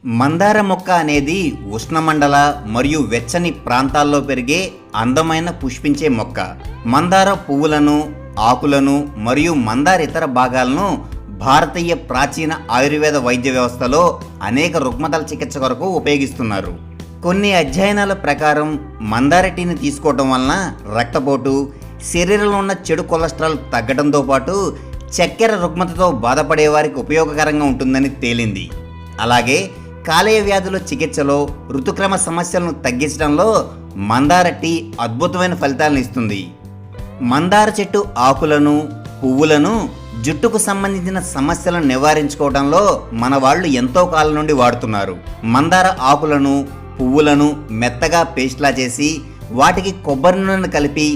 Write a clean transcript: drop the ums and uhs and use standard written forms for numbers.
మందార మొక్క అనేది ఉష్ణమండల మరియు వెచ్చని ప్రాంతాల్లో పెరిగే అందమైన పుష్పించే మొక్క. మందార పువ్వులను, ఆకులను మరియు మందార ఇతర భాగాలను భారతీయ ప్రాచీన ఆయుర్వేద వైద్య వ్యవస్థలో అనేక రుగ్మతల చికిత్స కొరకు ఉపయోగిస్తున్నారు. కొన్ని అధ్యయనాల ప్రకారం మందార టీని తీసుకోవడం వలన రక్తపోటు, శరీరంలో ఉన్న చెడు కొలెస్ట్రాల్ తగ్గడంతో పాటు చక్కెర రుగ్మతతో బాధపడే వారికి ఉపయోగకరంగా ఉంటుందని తేలింది. అలాగే కాలేయ వ్యాధుల చికిత్సలో, ఋతుక్రమ సమస్యలను తగ్గించడంలో మందార టీ అద్భుతమైన ఫలితాలను ఇస్తుంది. మందార చెట్టు ఆకులను, పువ్వులను జుట్టుకు సంబంధించిన సమస్యలను నివారించుకోవడంలో మన వాళ్ళు ఎంతో కాలం నుండి వాడుతున్నారు. మందార ఆకులను, పువ్వులను మెత్తగా పేస్ట్లా చేసి వాటికి కొబ్బరి నూనెను కలిపి